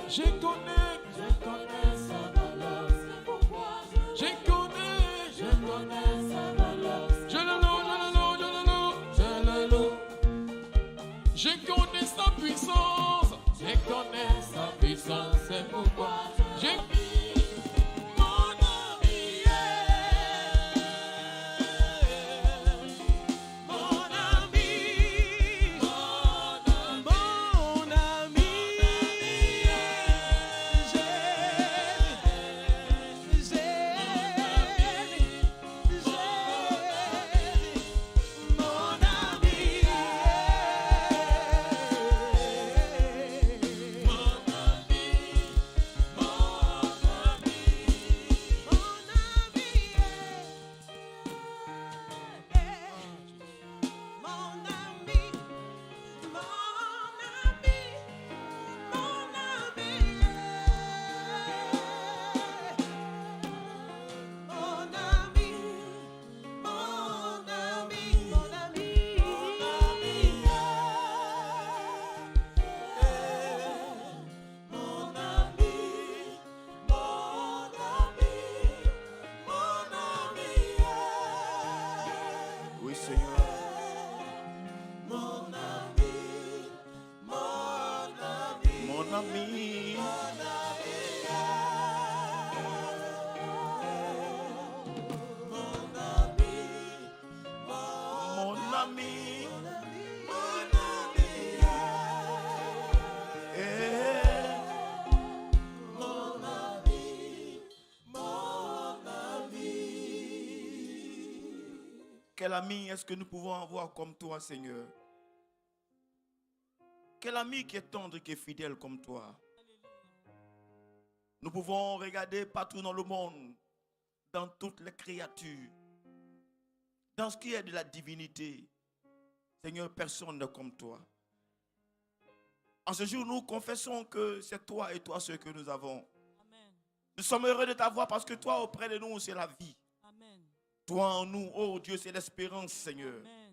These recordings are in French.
Je connais sa valeur. C'est pourquoi je connais sa valeur. Je le loue. Je connais sa puissance. Je connais sa puissance. C'est pourquoi je Quel ami est-ce que nous pouvons avoir comme toi, Seigneur? Quel ami qui est tendre, qui est fidèle comme toi? Nous pouvons regarder partout dans le monde, dans toutes les créatures, dans ce qui est de la divinité. Seigneur, personne n'est comme toi. En ce jour, nous confessons que c'est toi et toi ce que nous avons. Amen. Nous sommes heureux de t'avoir parce que toi, auprès de nous, c'est la vie. Amen. Toi en nous, oh Dieu, c'est l'espérance, Seigneur. Amen.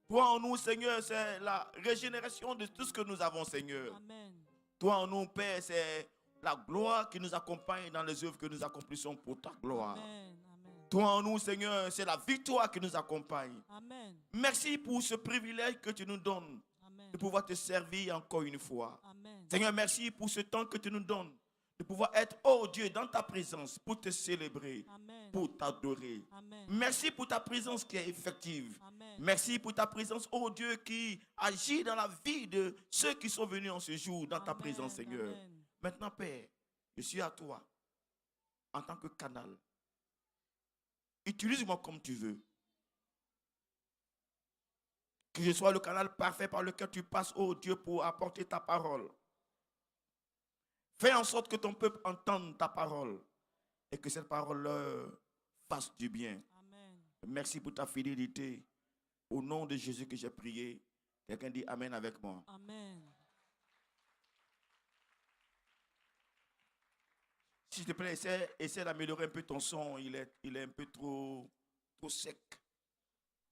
Toi en nous, Seigneur, c'est la régénération de tout ce que nous avons, Seigneur. Amen. Toi en nous, Père, c'est la gloire qui nous accompagne dans les œuvres que nous accomplissons pour ta gloire. Amen. Amen. Toi en nous, Seigneur, c'est la victoire qui nous accompagne. Amen. Merci pour ce privilège que tu nous donnes Amen. de pouvoir te servir encore une fois. Amen. Seigneur, merci pour ce temps que tu nous donnes de pouvoir être, oh Dieu, dans ta présence pour te célébrer, Amen. pour t'adorer. Amen. Merci pour ta présence qui est effective. Amen. Merci pour ta présence, oh Dieu, qui agit dans la vie de ceux qui sont venus en ce jour dans ta Amen. présence, Seigneur. Amen. Maintenant, Père, je suis à toi en tant que canal. Utilise-moi comme tu veux. Que je sois le canal parfait par lequel tu passes, oh Dieu, pour apporter ta parole. Fais en sorte que ton peuple entende ta parole et que cette parole leur fasse du bien. Amen. Merci pour ta fidélité. Au nom de Jésus que j'ai prié. Quelqu'un dit Amen avec moi. Amen. S'il te plaît, essaie d'améliorer un peu ton son. Il est un peu trop sec.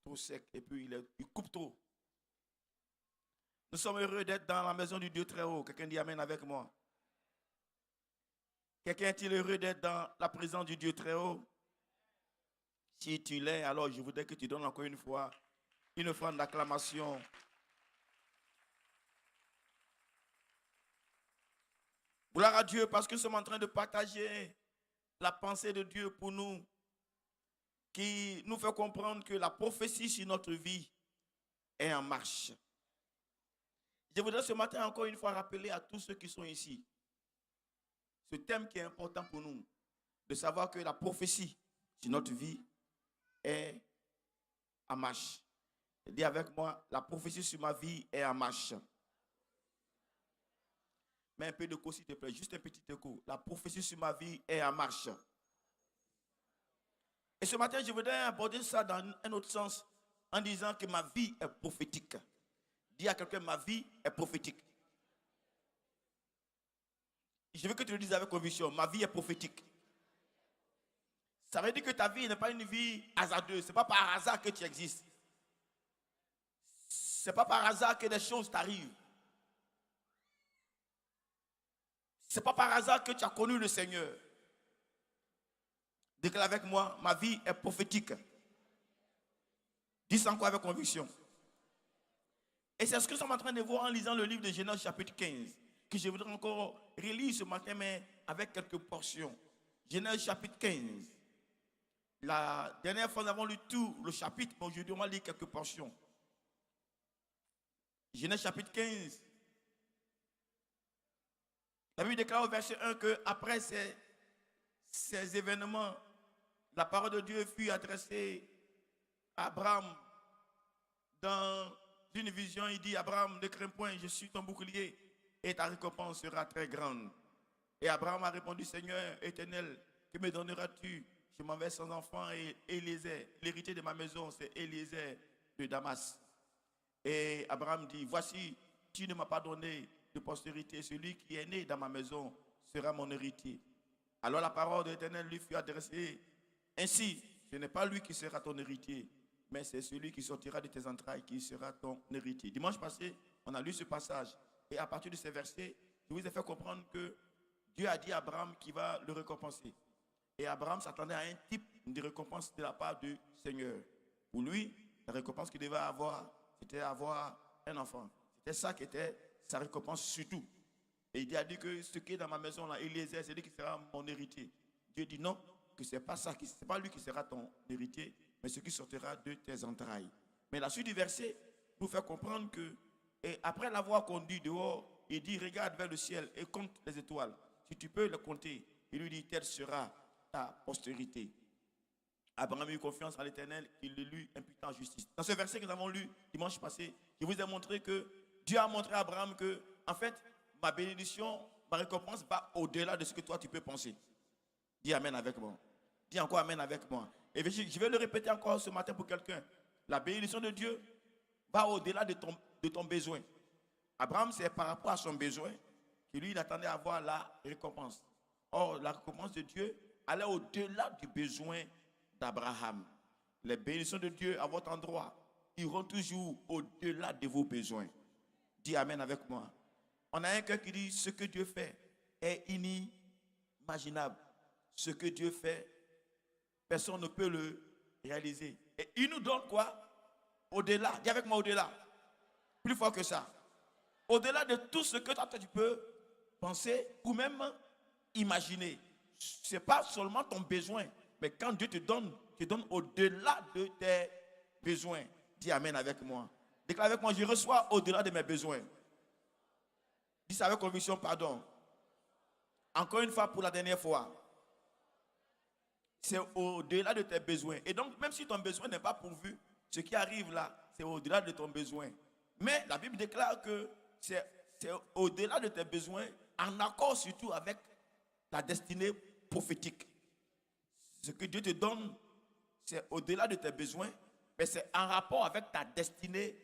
Trop sec. Et puis il coupe trop. Nous sommes heureux d'être dans la maison du Dieu très haut. Quelqu'un dit Amen avec moi. Quelqu'un est-il heureux d'être dans la présence du Dieu très haut? Si tu l'es, alors je voudrais que tu donnes encore une fois une offrande d'acclamation. Gloire à Dieu parce que nous sommes en train de partager la pensée de Dieu pour nous, qui nous fait comprendre que la prophétie sur notre vie est en marche. Je voudrais ce matin encore une fois rappeler à tous ceux qui sont ici ce thème qui est important pour nous, de savoir que la prophétie sur notre vie est en marche. Dis avec moi, la prophétie sur ma vie est en marche. Mets un peu de s'il te plaît, juste un petit écho. La prophétie sur ma vie est en marche. Et ce matin, je voudrais aborder ça dans un autre sens, en disant que ma vie est prophétique. Dis à quelqu'un, ma vie est prophétique. Je veux que tu le dises avec conviction, ma vie est prophétique. Ça veut dire que ta vie n'est pas une vie hasardeuse. Ce n'est pas par hasard que tu existes. Ce n'est pas par hasard que des choses t'arrivent. Ce n'est pas par hasard que tu as connu le Seigneur. Déclare avec moi, ma vie est prophétique. Dis ça encore avec conviction. Et c'est ce que nous sommes en train de voir en lisant le livre de Genèse chapitre 15, que je voudrais encore relire ce matin, mais avec quelques portions. Genèse chapitre 15. La dernière fois, nous avons lu tout le chapitre, mais aujourd'hui, on va lire quelques portions. Genèse chapitre 15. La Bible déclare au verset 1 que après ces événements, la parole de Dieu fut adressée à Abraham dans une vision. Il dit, Abraham, ne crains point, je suis ton bouclier et ta récompense sera très grande. Et Abraham a répondu, Seigneur éternel, que me donneras-tu? Je m'en vais sans enfant et Eliezer, l'héritier de ma maison, c'est Eliezer de Damas. Et Abraham dit, voici, tu ne m'as pas donné de postérité, celui qui est né dans ma maison sera mon héritier. Alors la parole de l'Éternel lui fut adressée ainsi, ce n'est pas lui qui sera ton héritier, mais c'est celui qui sortira de tes entrailles qui sera ton héritier. Dimanche passé, on a lu ce passage et à partir de ces versets, je vous ai fait comprendre que Dieu a dit à Abraham qu'il va le récompenser. Et Abraham s'attendait à un type de récompense de la part du Seigneur. Pour lui, la récompense qu'il devait avoir, c'était avoir un enfant. C'était ça qui était sa récompense surtout. Et il a dit que ce qui est dans ma maison, là, Eliezer, c'est lui qui sera mon héritier. Dieu dit non, que ce n'est pas ça, ce n'est pas lui qui sera ton héritier, mais ce qui sortira de tes entrailles. Mais la suite du verset nous fait comprendre que, et après l'avoir conduit dehors, il dit, regarde vers le ciel et compte les étoiles. Si tu peux les compter, il lui dit, telle sera ta postérité. Abraham a eu confiance en l'Éternel, il le lui imputant en justice. Dans ce verset que nous avons lu dimanche passé, je vous ai montré que Dieu a montré à Abraham que, en fait, ma bénédiction, ma récompense va au-delà de ce que toi tu peux penser. Dis Amen avec moi. Dis encore Amen avec moi. Et je vais le répéter encore ce matin pour quelqu'un. La bénédiction de Dieu va au-delà de ton besoin. Abraham, c'est par rapport à son besoin que lui, il attendait à avoir la récompense. Or, la récompense de Dieu allait au-delà du besoin d'Abraham. Les bénédictions de Dieu à votre endroit iront toujours au-delà de vos besoins. Dis Amen avec moi. On a un cœur qui dit ce que Dieu fait est inimaginable. Ce que Dieu fait, personne ne peut le réaliser. Et il nous donne quoi? Au-delà. Dis avec moi au-delà. Plus fort que ça. Au-delà de tout ce que toi tu peux penser ou même imaginer. Ce n'est pas seulement ton besoin, mais quand Dieu te donne au-delà de tes besoins. Dis Amen avec moi. Déclare avec moi, je reçois au-delà de mes besoins. Dis ça avec conviction, pardon. Encore une fois, pour la dernière fois. C'est au-delà de tes besoins. Et donc, même si ton besoin n'est pas pourvu, ce qui arrive là, c'est au-delà de ton besoin. Mais la Bible déclare que c'est au-delà de tes besoins, en accord surtout avec ta destinée prophétique. Ce que Dieu te donne, c'est au-delà de tes besoins, mais c'est en rapport avec ta destinée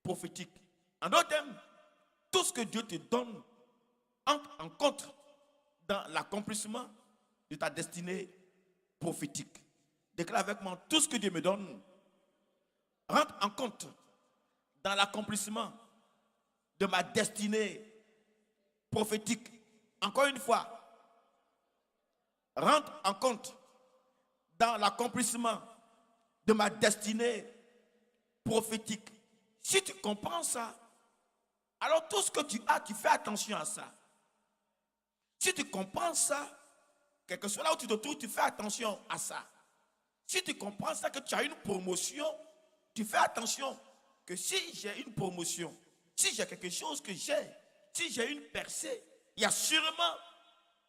prophétique. En d'autres termes, tout ce que Dieu te donne entre en compte dans l'accomplissement de ta destinée prophétique. Déclare avec moi, tout ce que Dieu me donne rentre en compte dans l'accomplissement de ma destinée prophétique. Encore une fois, rentre en compte dans l'accomplissement de ma destinée prophétique. Si tu comprends ça, alors tout ce que tu as, tu fais attention à ça. Si tu comprends ça, quel que soit là où tu te trouves, tu fais attention à ça. Si tu comprends ça, que tu as une promotion, tu fais attention que si j'ai une promotion, si j'ai quelque chose que j'ai, si j'ai une percée, il y a sûrement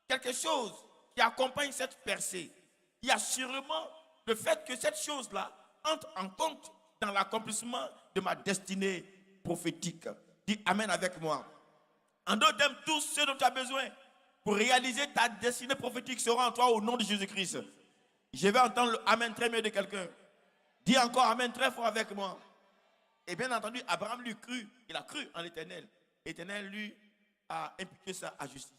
quelque chose qui accompagne cette percée. Il y a sûrement le fait que cette chose-là entre en compte dans l'accomplissement de ma destinée prophétique. Dis Amen avec moi. En d'autres termes, tout ce dont tu as besoin pour réaliser ta destinée prophétique sera en toi au nom de Jésus-Christ. Je vais entendre le Amen très mieux de quelqu'un. Dis encore Amen très fort avec moi. Et bien entendu, Abraham lui crut. Il a cru en l'Éternel. L'Éternel lui a imputé ça à justice.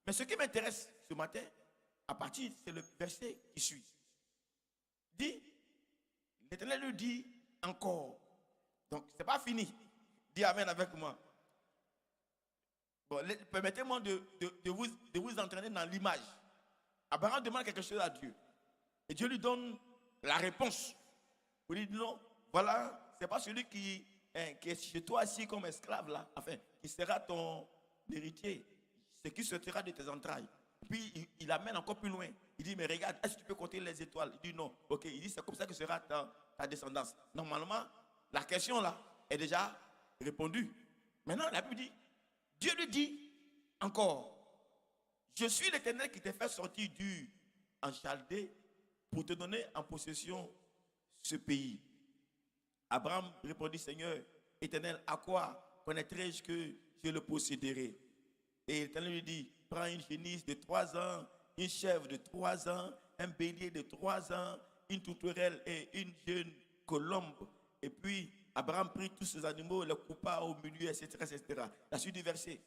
Mais ce qui m'intéresse ce matin, à partir, c'est le verset qui suit. Dit, l'Éternel lui dit encore. Donc, ce n'est pas fini. Dis Amen avec moi. Bon, permettez-moi de vous entraîner dans l'image. Abraham demande quelque chose à Dieu. Et Dieu lui donne la réponse. Vous lui dites non, voilà, c'est pas celui qui est chez toi assis comme esclave là, enfin, qui sera ton héritier, ce qui sortira de tes entrailles. Puis il amène encore plus loin. Il dit, mais regarde, est-ce que tu peux compter les étoiles? Il dit non. Ok, il dit, c'est comme ça que sera ta descendance. Normalement, la question là est déjà répondue. Maintenant, la Bible dit, Dieu lui dit encore, je suis l'Éternel qui t'a fait sortir du en Chaldée pour te donner en possession ce pays. Abraham répondit, Seigneur, Éternel, à quoi connaîtrai-je que je le posséderai? Et l'Éternel lui dit, prends une génisse de 3 ans, une chèvre de 3 ans, un bélier de 3 ans, une tourterelle et une jeune colombe. Et puis, Abraham prit tous ces animaux, les coupa au milieu, etc., etc. La suite du verset.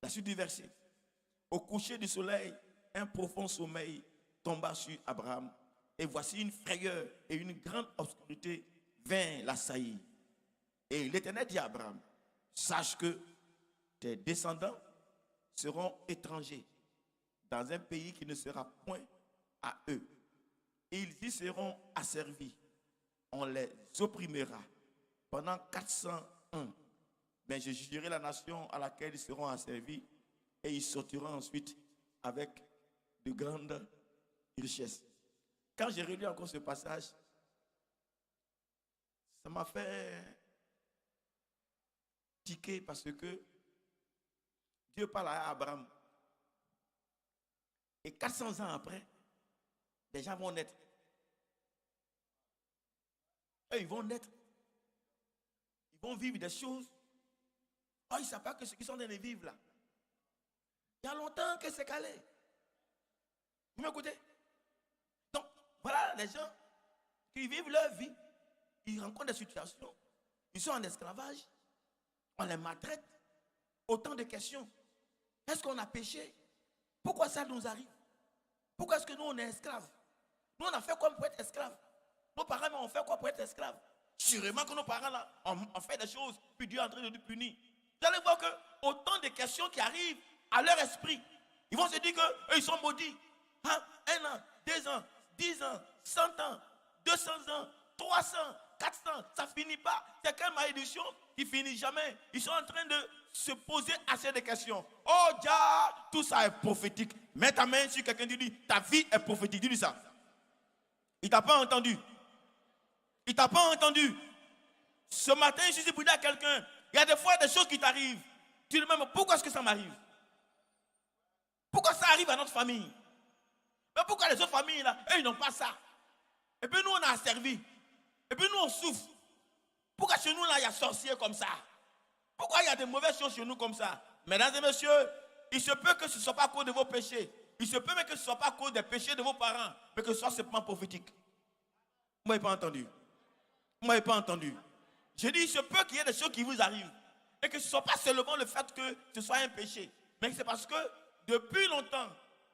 La suite du verset. Au coucher du soleil, un profond sommeil tomba sur Abraham. Et voici une frayeur et une grande obscurité vint l'assaillir. Et l'Éternel dit à Abraham, sache que tes descendants seront étrangers dans un pays qui ne sera point à eux. Et ils y seront asservis. On les opprimera pendant 401. Mais je jugerai la nation à laquelle ils seront asservis et ils sortiront ensuite avec de grandes richesses. Quand j'ai relu encore ce passage, ça m'a fait tiquer parce que Dieu parle à Abraham. Et 400 ans après, les gens vont naître. Et ils vont naître. Ils vont vivre des choses. Oh, ils ne savent pas que ceux qui sont en train de vivre là. Il y a longtemps que c'est calé. Vous m'écoutez? Donc, voilà les gens qui vivent leur vie. Ils rencontrent des situations. Ils sont en esclavage. On les maltraite. Autant de questions. Est-ce qu'on a péché? Pourquoi ça nous arrive? Pourquoi est-ce que nous on est esclaves? Nous on a fait quoi pour être esclaves? Nos parents ont fait quoi pour être esclaves? Sûrement que nos parents là ont fait des choses, puis Dieu est en train de nous punir. Vous allez voir que autant de questions qui arrivent à leur esprit, ils vont se dire qu'eux ils sont maudits. Hein? 1 an, 2 ans, 10 ans, 100 ans, 200 ans, 300, 400, ça finit pas. C'est quelle malédiction qui finit jamais. Ils sont en train de se poser assez de questions. Oh, Dieu, tout ça est prophétique. Mets ta main sur quelqu'un qui dit, ta vie est prophétique. Dis-lui ça. Il t'a pas entendu. Il t'a pas entendu. Ce matin, je suis pour dire à quelqu'un, il y a des fois des choses qui t'arrivent. Tu te demandes, pourquoi est-ce que ça m'arrive? Pourquoi ça arrive à notre famille? Mais pourquoi les autres familles là, eux, ils n'ont pas ça? Et puis nous, on a servi. Et puis nous, on souffre. Pourquoi chez nous là, il y a sorciers comme ça? Pourquoi il y a des mauvaises choses chez nous comme ça? Mesdames et messieurs, il se peut que ce ne soit pas à cause de vos péchés. Il se peut même que ce ne soit pas à cause des péchés de vos parents, mais que ce soit simplement prophétique. Vous m'avez pas entendu? Vous m'avez pas entendu? Je dis, il se peut qu'il y ait des choses qui vous arrivent. Et que ce ne soit pas seulement le fait que ce soit un péché. Mais c'est parce que depuis longtemps,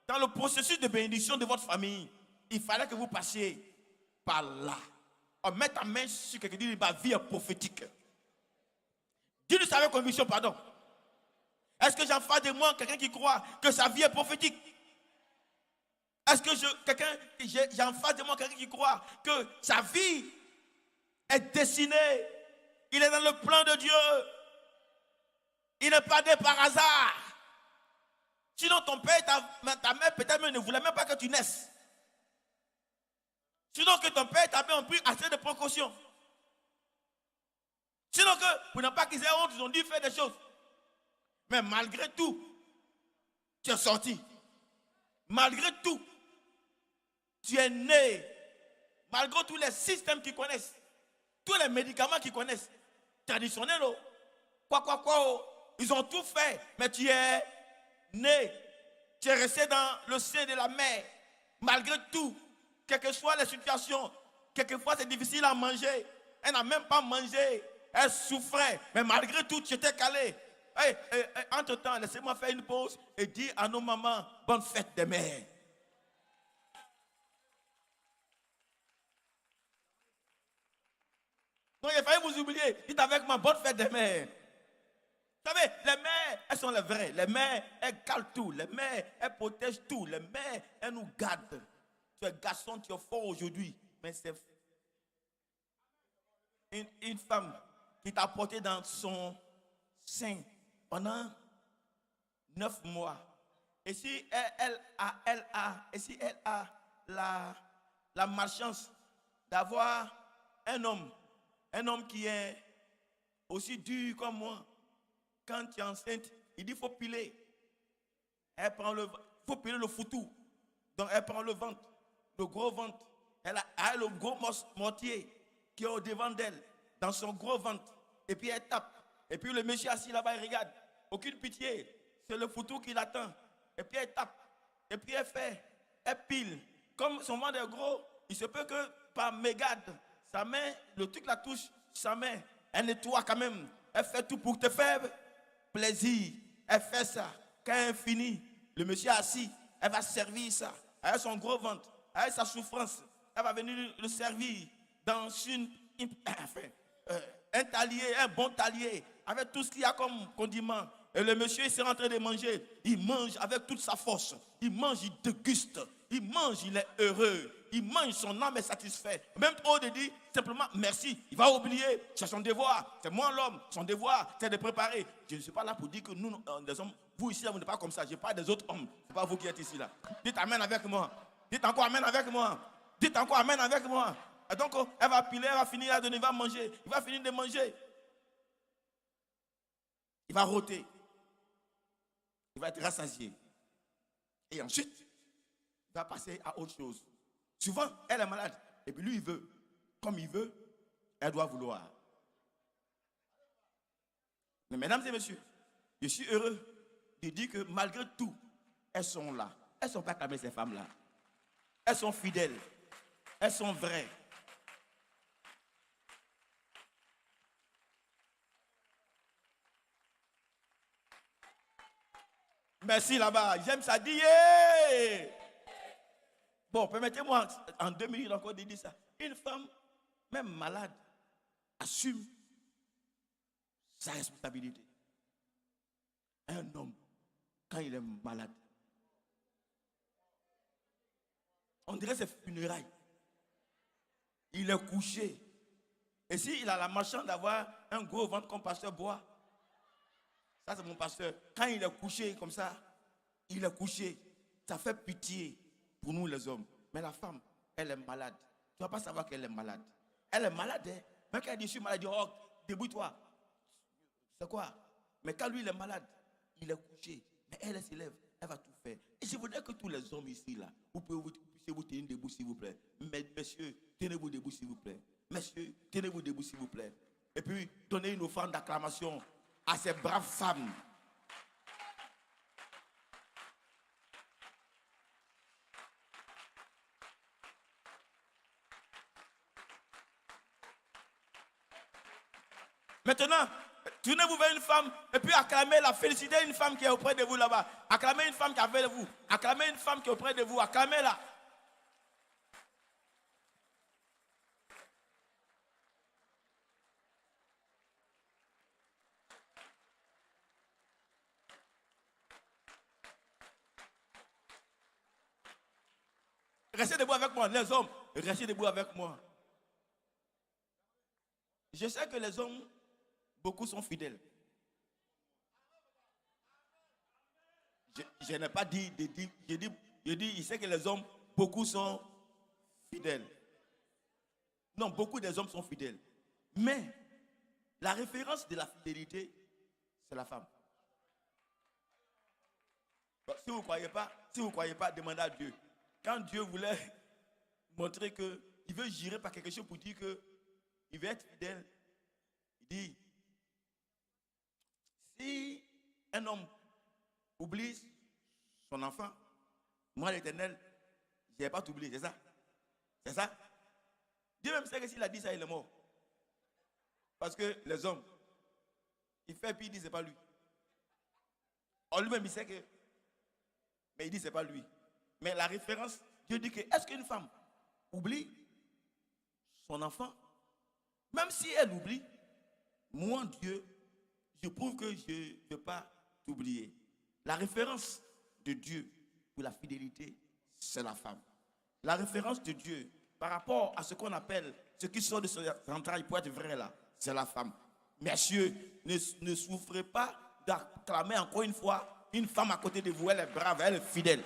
dans le processus de bénédiction de votre famille, il fallait que vous passiez par là. On met ta main sur quelqu'un qui dit, ma vie est prophétique. Dis-lui ça avec conviction, pardon. Est-ce que j'en face de moi quelqu'un qui croit que sa vie est prophétique? Est-ce que j'ai en face de moi quelqu'un qui croit que sa vie est destinée? Il est dans le plan de Dieu. Il n'est pas né par hasard. Sinon ton père et ta mère peut-être ne voulaient même pas que tu naisses. Sinon que ton père et ta mère ont pris assez de précautions. Sinon que, pour ne pas qu'ils aient honte, ils ont dû faire des choses. Mais malgré tout, tu es sorti. Malgré tout, tu es né. Malgré tous les systèmes qu'ils connaissent, tous les médicaments qu'ils connaissent, traditionnels, ils ont tout fait, mais tu es né. Tu es resté dans le sein de la mère. Malgré tout, quelles que soient les situations, quelquefois c'est difficile à manger. Elle n'a même pas mangé. Elle souffrait, mais malgré tout, tu étais calé. Entre-temps, laissez-moi faire une pause et dire à nos mamans, bonne fête des mères. Donc il a fallu vous oublier. Dites avec moi, bonne fête des mères. Vous savez, les mères, elles sont les vraies. Les mères, elles calent tout. Les mères, elles protègent tout. Les mères, elles nous gardent. Tu es garçon, tu es fort aujourd'hui. Mais c'est une femme qui t'a porté dans son sein pendant 9 mois. Et si elle a la malchance d'avoir un homme qui est aussi dur comme moi, quand tu es enceinte, il dit qu'il faut piler. Elle prend il faut piler le foutou. Donc elle prend le ventre, le gros ventre. Elle a le gros mortier qui est au devant d'elle, dans son gros ventre. Et puis elle tape. Et puis le monsieur assis là-bas, il regarde. Aucune pitié. C'est le foutou qui l'attend. Et puis elle tape. Et puis elle pile. Comme son ventre est gros, il se peut que par mégade, sa main, le truc la touche, sa main, elle nettoie quand même. Elle fait tout pour te faire plaisir. Elle fait ça. Quand elle finit, le monsieur assis, elle va servir ça. Elle a son gros ventre, elle a sa souffrance. Elle va venir le servir dans un talier, un bon talier, avec tout ce qu'il y a comme condiment. Et le monsieur, il s'est en train de manger. Il mange avec toute sa force. Il mange, il déguste. Il mange, il est heureux. Il mange, son âme est satisfaite. Même trop de dire simplement merci. Il va oublier, c'est son devoir. C'est moi l'homme, son devoir, c'est de préparer. Je ne suis pas là pour dire que nous, des hommes, vous ici, vous n'êtes pas comme ça. Je parle des autres hommes. Ce n'est pas vous qui êtes ici là. Dites amen avec moi. Dites encore amen avec moi. Dites encore amen avec moi. Et donc, elle va piler, elle va finir à donner, il va manger. Il va finir de manger. Il va rôter. Il va être rassasié. Et ensuite, il va passer à autre chose. Souvent, elle est malade. Et puis lui, il veut. Comme il veut, elle doit vouloir. Mais mesdames et messieurs, je suis heureux de dire que malgré tout, elles sont là. Elles ne sont pas comme ces femmes-là. Elles sont fidèles. Elles sont vraies. Merci là-bas. J'aime ça. Dis yeah! Bon, permettez-moi en 2 minutes encore de dire ça. Une femme, même malade, assume sa responsabilité. Un homme, quand il est malade, on dirait ses funérailles. Il est couché. Et s'il a la malchance d'avoir un gros ventre comme pasteur Bois, ça c'est mon pasteur, quand il est couché comme ça, il est couché, ça fait pitié pour nous les hommes. Mais la femme, elle est malade. Tu ne vas pas savoir qu'elle est malade. Elle est malade, hein? Même quand elle dit je suis malade, elle dit oh, débrouille-toi. C'est quoi? Mais quand lui il est malade, il est couché. Mais elle se lève, elle va tout faire. Et je voudrais que tous les hommes ici, là, vous puissiez vous tenir debout s'il vous plaît. Messieurs, tenez-vous debout s'il vous plaît. Messieurs, tenez-vous debout s'il vous plaît. Et puis, donnez une offrande d'acclamation à ces braves femmes. Maintenant, tournez-vous vers une femme et puis acclamez la félicité d'une femme qui est auprès de vous là-bas. Acclamez une femme qui est avec vous. Acclamez une femme qui est auprès de vous. Acclamez-la. Restez debout avec moi, les hommes. Restez debout avec moi. Je sais que les hommes, beaucoup sont fidèles. Je n'ai pas dit, je dis, je sais que les hommes, beaucoup sont fidèles. Non, beaucoup des hommes sont fidèles. Mais la référence de la fidélité, c'est la femme. Donc, si vous ne croyez pas, demandez à Dieu. Quand Dieu voulait montrer qu'il veut jurer par quelque chose pour dire qu'il veut être fidèle, il dit, si un homme oublie son enfant, moi l'Éternel, je ne vais pas t'oublier, c'est ça? C'est ça? Dieu même sait que s'il a dit ça, il est mort. Parce que les hommes, il fait puis il dit c'est pas lui. Or lui-même il sait que, mais il dit c'est pas lui. Mais la référence, Dieu dit que est-ce qu'une femme oublie son enfant? Même si elle oublie, moi Dieu, je prouve que je ne veux pas t'oublier. La référence de Dieu pour la fidélité, c'est la femme. La référence de Dieu par rapport à ce qu'on appelle, ce qui sort de son entrailles pour être vrai là, c'est la femme. Messieurs, ne souffrez pas d'acclamer encore une fois une femme à côté de vous. Elle est brave, elle est fidèle.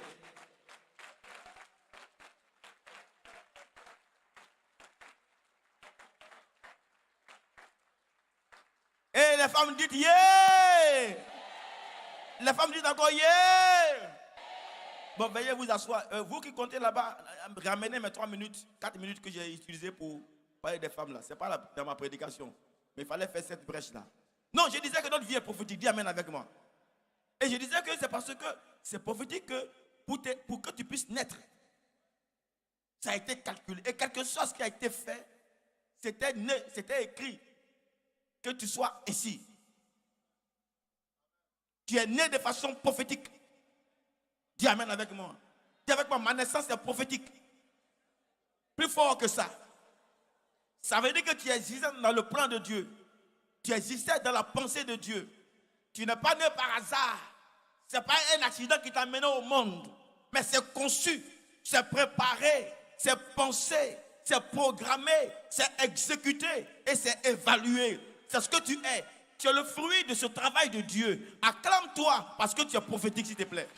Et les femmes disent yeah! Les femmes disent encore yeah! Bon, veuillez vous asseoir. Vous qui comptez là-bas, ramenez mes 3 minutes, 4 minutes que j'ai utilisées pour parler des femmes là. Ce n'est pas dans ma prédication. Mais il fallait faire cette brèche là. Non, je disais que notre vie est prophétique. Dis amen avec moi. Et je disais que c'est parce que c'est prophétique que pour que tu puisses naître, ça a été calculé. Et quelque chose qui a été fait, c'était écrit que tu sois ici. Tu es né de façon prophétique. Dis amen avec moi. Dis avec moi, ma naissance est prophétique. Plus fort que ça. Ça veut dire que tu existais dans le plan de Dieu. Tu existais dans la pensée de Dieu. Tu n'es pas né par hasard. Ce n'est pas un accident qui t'a mené au monde. Mais c'est conçu, c'est préparé, c'est pensé, c'est programmé, c'est exécuté et c'est évalué. C'est ce que tu es. Tu es le fruit de ce travail de Dieu. Acclame-toi parce que tu es prophétique, s'il te plaît.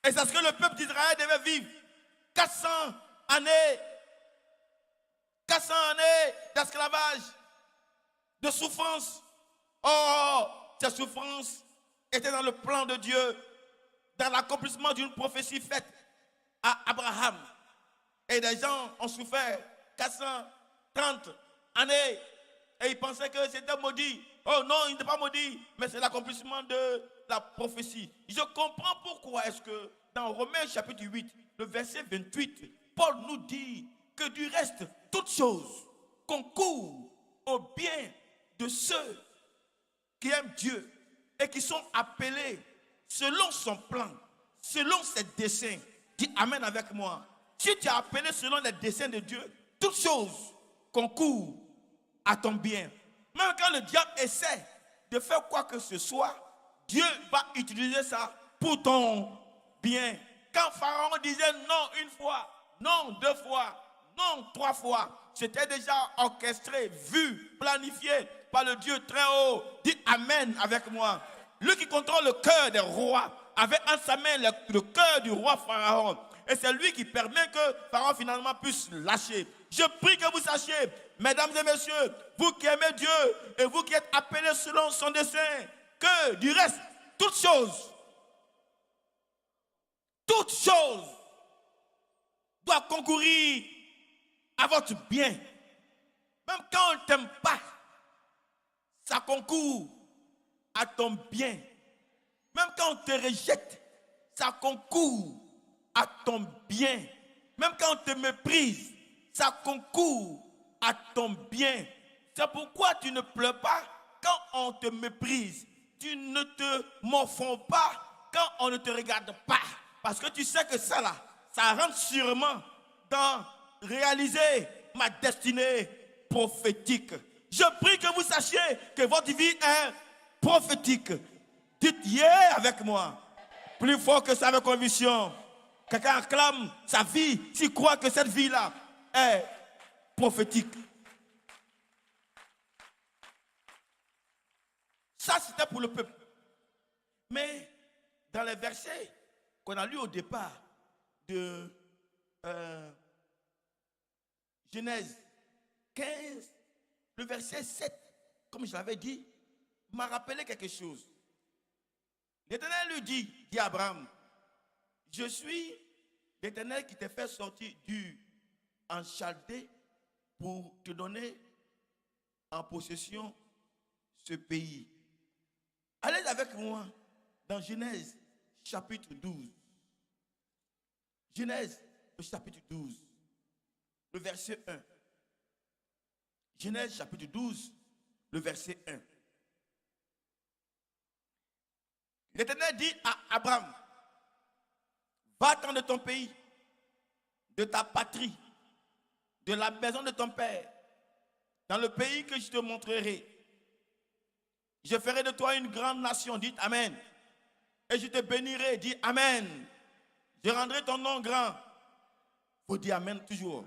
Et c'est ce que le peuple d'Israël devait vivre. 400 années d'esclavage, de souffrance. Oh, ces souffrances étaient dans le plan de Dieu, dans l'accomplissement d'une prophétie faite à Abraham. Et des gens ont souffert 430 années et ils pensaient que c'était maudit. Oh non, il n'était pas maudit, mais c'est l'accomplissement de la prophétie. Je comprends pourquoi est-ce que dans Romains chapitre 8, le verset 28, Paul nous dit que du reste, toutes choses concourent au bien de ceux qui aiment Dieu et qui sont appelés selon son plan, selon ses desseins. Dis amen avec moi. Si tu es appelé selon les desseins de Dieu, toutes choses concourent à ton bien. Même quand le diable essaie de faire quoi que ce soit, Dieu va utiliser ça pour ton bien. Quand Pharaon disait non une fois, non 2 fois, non 3 fois, c'était déjà orchestré, vu, planifié par le Dieu très haut. Dis amen avec moi. Lui qui contrôle le cœur des rois avait en sa main le cœur du roi Pharaon. Et c'est lui qui permet que Pharaon finalement puisse lâcher. Je prie que vous sachiez, mesdames et messieurs, vous qui aimez Dieu et vous qui êtes appelés selon son dessein, que du reste, toutes choses doivent concourir à votre bien. Même quand on ne t'aime pas, ça concourt à ton bien. Même quand on te rejette, ça concourt à ton bien. Même quand on te méprise, ça concourt à ton bien. C'est pourquoi tu ne pleures pas quand on te méprise. Tu ne te morfonds pas quand on ne te regarde pas. Parce que tu sais que ça là, ça rentre sûrement dans réaliser ma destinée prophétique. Je prie que vous sachiez que votre vie est prophétique. Dites yeah avec moi. Plus fort que ça avec conviction. Quelqu'un acclame sa vie s'il croit que cette vie-là est prophétique. Ça, c'était pour le peuple. Mais dans les versets qu'on a lus au départ de Genèse 15, le verset 7, comme je l'avais dit, m'a rappelé quelque chose. L'Éternel lui dit à Abraham, je suis l'Éternel qui t'a fait sortir en Chaldée pour te donner en possession ce pays. Allez avec moi dans Genèse chapitre 12. Genèse chapitre 12, le verset 1. Genèse chapitre 12, le verset 1. L'Éternel dit à Abraham, va-t'en de ton pays, de ta patrie de la maison de ton père, dans le pays que je te montrerai. Je ferai de toi une grande nation, dites Amen. Et je te bénirai, dis Amen. Je rendrai ton nom grand. Faut dire Amen toujours.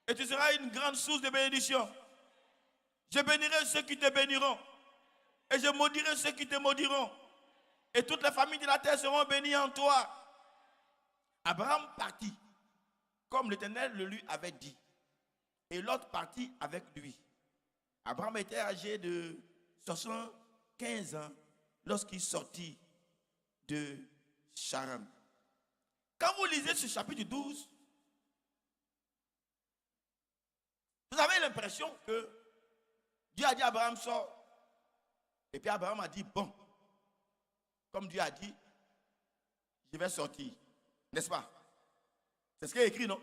Et tu seras une grande source de bénédiction. Je bénirai ceux qui te béniront. Et je maudirai ceux qui te maudiront. Et toutes les familles de la terre seront bénies en toi. Abraham partit, comme l'Éternel le lui avait dit. Et l'autre partit avec lui. Abraham était âgé de 75 ans lorsqu'il sortit de Charan. Quand vous lisez ce chapitre 12, vous avez l'impression que Dieu a dit à Abraham, sort. Et puis Abraham a dit, bon, comme Dieu a dit, je vais sortir. N'est-ce pas? C'est ce qui est écrit, non?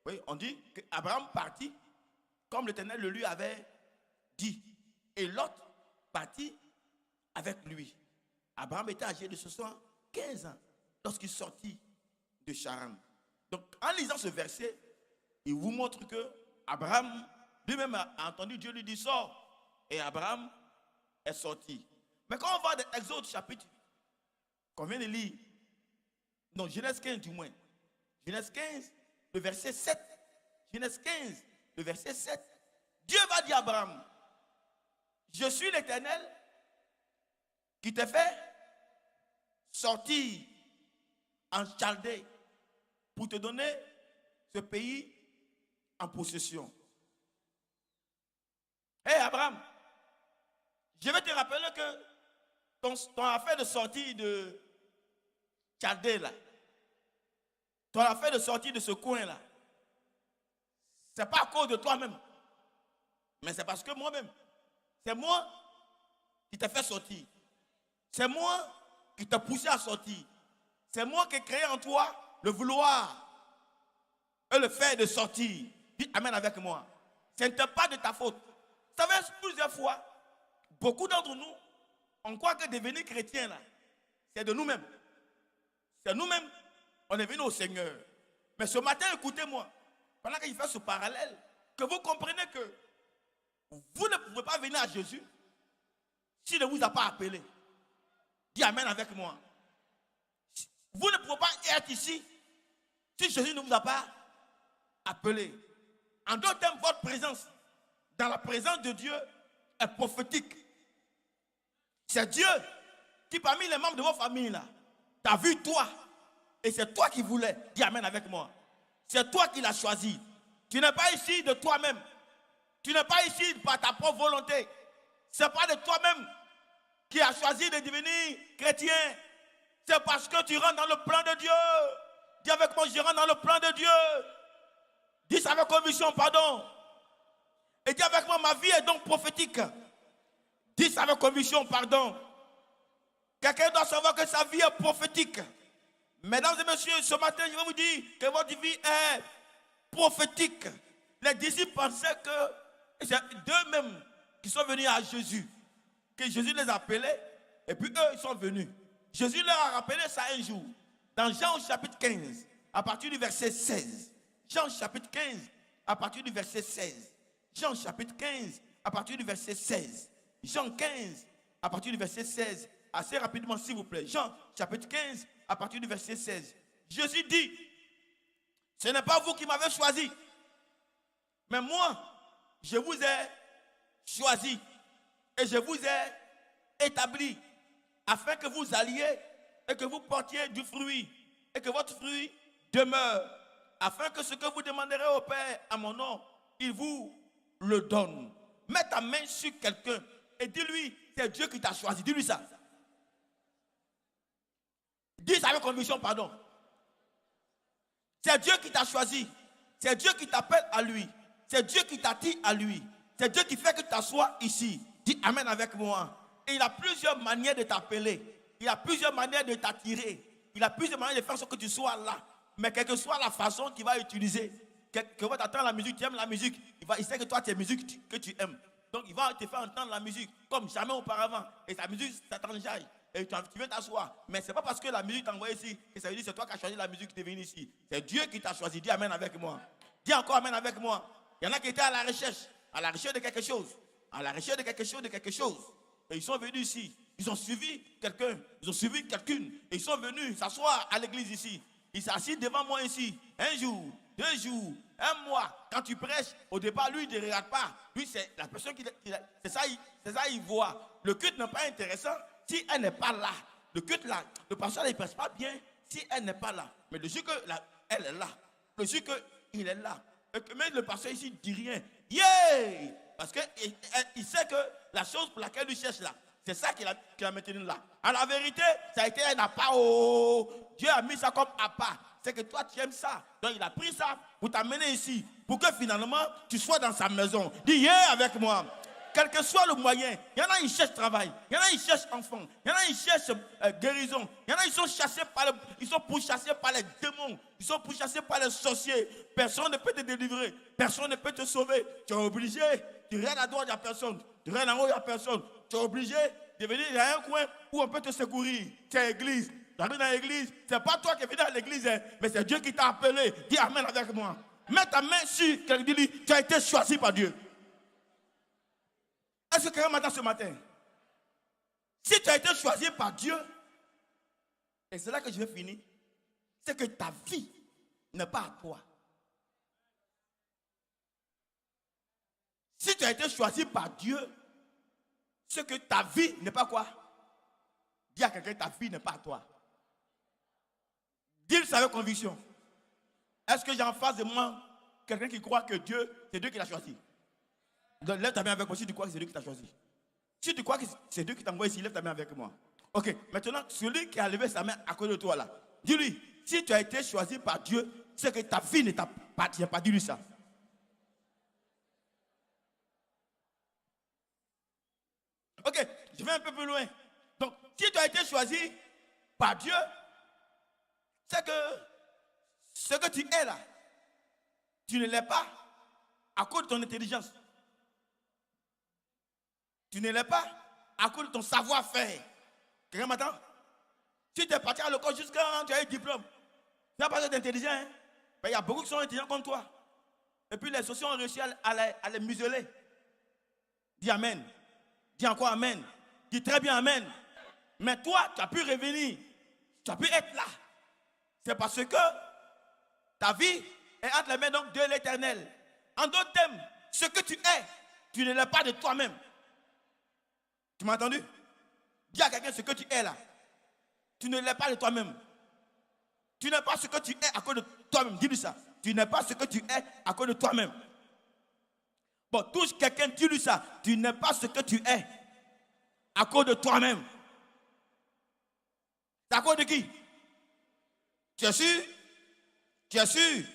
Oui, on dit qu'Abraham partit comme l'Éternel le lui avait dit. Et Lot partit avec lui. Abraham était âgé de 75 ans lorsqu'il sortit de Charan. Donc, en lisant ce verset, il vous montre que Abraham lui-même a entendu Dieu lui dire sors. Et Abraham est sorti. Mais quand on va dans Exode chapitre qu'on vient de lire, non, Genèse 15 du moins, Genèse 15, le verset 7, Genèse 15, le verset 7, Dieu va dire à Abraham, je suis l'Éternel qui te fait sortir en Chaldée pour te donner ce pays en possession. Hé Abraham, je vais te rappeler que ton affaire de sortie de Chaldée là, ton affaire de sortir de ce coin là, c'est pas à cause de toi-même, mais c'est parce que moi-même, c'est moi qui t'ai fait sortir. C'est moi qui t'ai poussé à sortir. C'est moi qui ai créé en toi le vouloir et le fait de sortir. Dis Amen avec moi. Ce n'était pas de ta faute. Vous savez, plusieurs fois, beaucoup d'entre nous, on croit que devenir chrétien là, c'est de nous-mêmes. C'est nous-mêmes, on est venus au Seigneur. Mais ce matin, écoutez-moi, pendant qu'il fait ce parallèle, que vous comprenez que vous ne pouvez pas venir à Jésus s'il ne vous a pas appelé. Dis Amen avec moi. Vous ne pouvez pas être ici si Jésus ne vous a pas appelé. En d'autres termes, votre présence dans la présence de Dieu est prophétique. C'est Dieu qui, parmi les membres de vos familles, là, t'a vu toi. Et c'est toi qui voulais. Dis Amen avec moi. C'est toi qui l'as choisi. Tu n'es pas ici de toi-même. Tu n'es pas ici par ta propre volonté. Ce n'est pas de toi-même qui as choisi de devenir chrétien. C'est parce que tu rentres dans le plan de Dieu. Dis avec moi, je rentre dans le plan de Dieu. Dis ça avec conviction, pardon. Et dis avec moi, ma vie est donc prophétique. Dis ça avec conviction, pardon. Quelqu'un doit savoir que sa vie est prophétique. Mesdames et messieurs, ce matin, je vais vous dire que votre vie est prophétique. Les disciples pensaient que c'est d'eux-mêmes qui sont venus à Jésus. Que Jésus les appelait et puis eux, ils sont venus. Jésus leur a rappelé ça un jour. Dans Jean chapitre 15, à partir du verset 16. Jean chapitre 15, à partir du verset 16. Jean chapitre 15, à partir du verset 16. Jean 15, à partir du verset 16. Assez rapidement, s'il vous plaît. Jean chapitre 15, à partir du verset 16. Jésus dit, ce n'est pas vous qui m'avez choisi, mais moi, je vous ai choisi et je vous ai établi afin que vous alliez et que vous portiez du fruit et que votre fruit demeure, afin que ce que vous demanderez au Père à mon nom, il vous le donne. Mets ta main sur quelqu'un et dis-lui, c'est Dieu qui t'a choisi. Dis-lui ça. Dis ça avec conviction, pardon. C'est Dieu qui t'a choisi. C'est Dieu qui t'appelle à lui. C'est Dieu qui t'attire à lui. C'est Dieu qui fait que tu t'assoies ici. Dis Amen avec moi. Et il a plusieurs manières de t'appeler. Il a plusieurs manières de t'attirer. Il a plusieurs manières de faire ce que tu sois là. Mais quelle que soit la façon qu'il va utiliser, que va t'entendre la musique, tu aimes la musique, il sait que toi, tu es musique que tu aimes. Donc il va te faire entendre la musique comme jamais auparavant. Et sa musique, ça t'enjaille. Et tu veux t'asseoir. Mais ce n'est pas parce que la musique t'a envoyé ici que ça veut dire que c'est toi qui as choisi la musique qui est venue ici. C'est Dieu qui t'a choisi. Dis Amen avec moi. Dis encore amen avec moi. Il y en a qui étaient à la recherche de quelque chose. À la recherche de quelque chose. Et ils sont venus ici. Ils ont suivi quelqu'un. Ils ont suivi quelqu'une. Et ils sont venus s'asseoir à l'église ici. Ils s'assit devant moi ici. Un jour, 2 jours, 1 mois. Quand tu prêches, au départ, lui, il ne regarde pas. Lui, c'est la personne c'est ça, il voit. Le culte n'est pas intéressant si elle n'est pas là. Le culte là, le pasteur, il ne prêche pas bien si elle n'est pas là. Mais le jour qu'elle est là, le jour qu'il est là, et que même le pasteur ici ne dit rien. Yeah! Parce qu'il sait que la chose pour laquelle il cherche là, c'est ça qu'il a maintenu là. En la vérité, ça a été un appât. Dieu a mis ça comme appât. C'est que toi, tu aimes ça. Donc, il a pris ça pour t'amener ici. Pour que finalement, tu sois dans sa maison. Dis yeah avec moi. Quel que soit le moyen. Il y en a, ils cherchent travail. Il y en a, ils cherchent enfants. Il y en a, ils cherchent guérison. Il y en a, ils sont pourchassés par les démons. Ils sont pourchassés par les sorciers. Personne ne peut te délivrer. Personne ne peut te sauver. Tu es obligé. Tu regardes à droite, il n'y a personne. Tu regardes en haut, il n'y a personne. Tu es obligé de venir dans un coin où on peut te secourir. C'est l'église. Tu arrives dans l'église. Ce n'est pas toi qui es venu à l'église, hein, mais c'est Dieu qui t'a appelé. Dis amen avec moi. Mets ta main sur quelqu'un, dis tu as été choisi par Dieu. Est-ce que quelqu'un m'entend ce matin? Si tu as été choisi par Dieu, et c'est là que je vais finir, c'est que ta vie n'est pas à toi. Si tu as été choisi par Dieu, c'est que ta vie n'est pas quoi? Dis à quelqu'un, ta vie n'est pas à toi. Dis-le avec conviction. Est-ce que j'ai en face de moi quelqu'un qui croit que Dieu, c'est Dieu qui l'a choisi? Donc, lève ta main avec moi si tu crois que c'est Dieu qui t'a choisi. Si tu crois que c'est Dieu qui t'a envoyé ici, lève ta main avec moi. Ok, maintenant, celui qui a levé sa main à côté de toi là, dis-lui, si tu as été choisi par Dieu, c'est que ta vie ne t'appartient pas. Dis-lui ça. Ok, je vais un peu plus loin. Donc, si tu as été choisi par Dieu, c'est que ce que tu es là, tu ne l'es pas à cause de ton intelligence. Tu ne l'es pas à cause de ton savoir-faire. Quelqu'un m'entend? Si tu es parti à l'école jusqu'à tu as eu diplôme, tu n'as pas été intelligent. Hein? Il y a beaucoup qui sont intelligents comme toi. Et puis les sociaux ont réussi à les museler. Dis amen. Dis encore amen. Dis très bien amen. Mais toi, tu as pu revenir. Tu as pu être là. C'est parce que ta vie est entre les mains donc de l'Éternel. En d'autres termes, ce que tu es, tu ne l'es pas de toi-même. Tu m'as entendu? Dis à quelqu'un ce que tu es là. Tu ne l'es pas de toi-même. Tu n'es pas ce que tu es à cause de toi-même. Dis-lui ça. Tu n'es pas ce que tu es à cause de toi-même. Bon, touche quelqu'un, dis-lui ça. Tu n'es pas ce que tu es à cause de toi-même. C'est à cause de qui? Tu es sûr? Tu es sûr?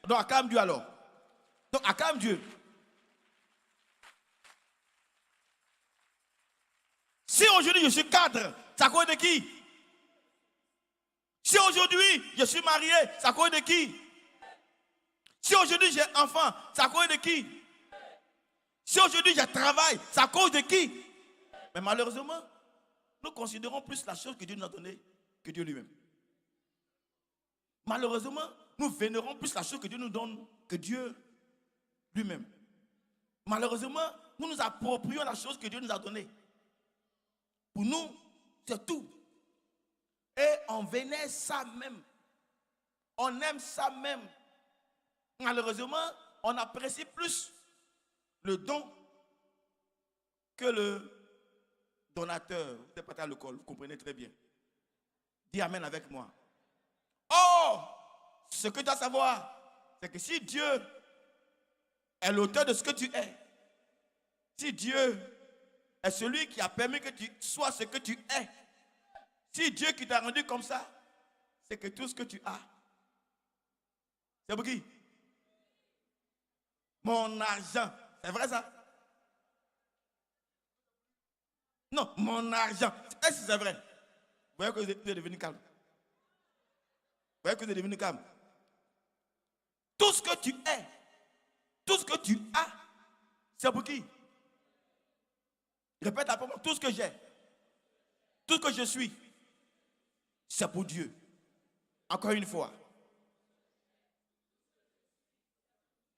Donc acclame Dieu alors. Donc acclame Dieu. Si aujourd'hui je suis cadre, c'est à cause de qui? Si aujourd'hui je suis marié, c'est à cause de qui? Si aujourd'hui j'ai enfant, c'est à cause de qui? Si aujourd'hui je travaille, c'est à cause de qui? Mais malheureusement, nous considérons plus la chose que Dieu nous a donnée que Dieu lui-même. Malheureusement, nous vénérons plus la chose que Dieu nous donne que Dieu lui-même. Malheureusement, nous nous approprions la chose que Dieu nous a donnée. Pour nous, c'est tout. Et on vénère ça même. On aime ça même. Malheureusement, on apprécie plus le don que le donateur. Vous n'êtes pas à l'école, vous comprenez très bien. Dis amen avec moi. Oh, ce que tu dois savoir, c'est que si Dieu est l'auteur de ce que tu es, si Dieu est celui qui a permis que tu sois ce que tu es, si Dieu qui t'a rendu comme ça, c'est que tout ce que tu as, c'est pour qui? Mon argent. C'est vrai ça? Non, mon argent. Est-ce que c'est vrai? Vous voyez que vous êtes devenu calme. Vous voyez que vous êtes devenu calme. Tout ce que tu es, tout ce que tu as, c'est pour qui? Répète après moi, tout ce que j'ai, tout ce que je suis, c'est pour Dieu. Encore une fois.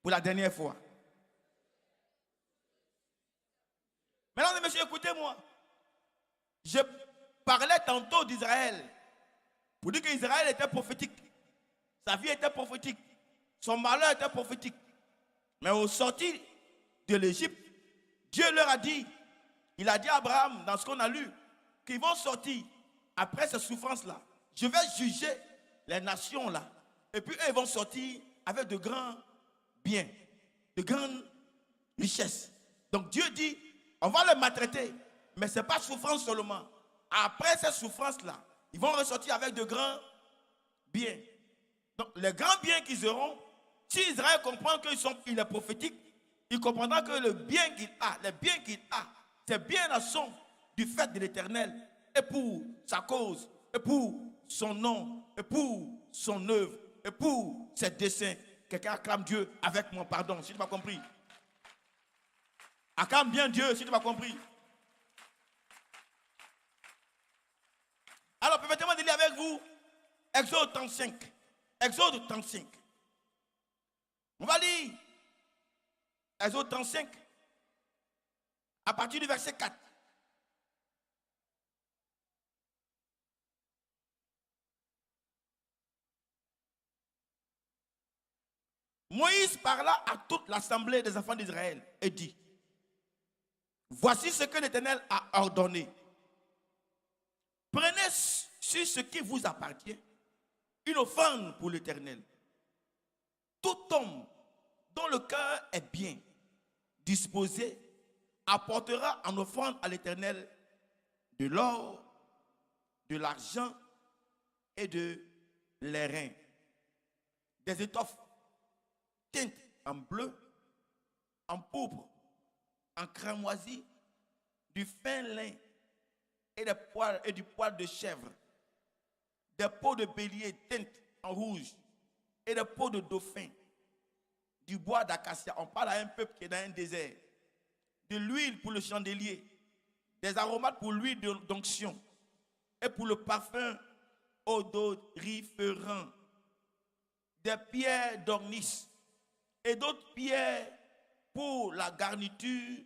pour la dernière fois. Mesdames et messieurs, écoutez-moi. Je parlais tantôt d'Israël pour dire qu'Israël était prophétique. Sa vie était prophétique. Son malheur était prophétique. Mais au sortir de l'Égypte, Dieu leur a dit, il a dit à Abraham, dans ce qu'on a lu, qu'ils vont sortir après ces souffrances-là. Je vais juger les nations là. Et puis eux, ils vont sortir avec de grands biens, de grandes richesses. Donc Dieu dit, on va les maltraiter, mais ce n'est pas souffrance seulement. Après ces souffrances-là, ils vont ressortir avec de grands biens. Donc les grands biens qu'ils auront, si Israël comprend qu'il est prophétique, il comprendra que le bien qu'il a, les biens qu'il a, ces biens-là sont du fait de l'Éternel, et pour sa cause, et pour son nom, et pour son œuvre, et pour ses desseins. Quelqu'un acclame Dieu avec moi, pardon, si tu m'as compris. Acclame bien Dieu, si tu m'as compris. Alors, permettez-moi de lire avec vous Exode 35. Exode 35. On va lire Exode 35 à partir du verset 4. Moïse parla à toute l'assemblée des enfants d'Israël et dit, voici ce que l'Éternel a ordonné. Prenez sur ce qui vous appartient une offrande pour l'Éternel. Tout homme dont le cœur est bien disposé apportera en offrande à l'Éternel de l'or, de l'argent et de l'airain, des étoffes teintes en bleu, en pourpre, en cramoisi, du fin lin et du poil de chèvre, des peaux de bélier teintes en rouge et des peaux de dauphin, du bois d'acacia. On parle à un peuple qui est dans un désert. De l'huile pour le chandelier, des aromates pour l'huile d'onction et pour le parfum odoriférant, des pierres d'ornis et d'autres pierres pour la garniture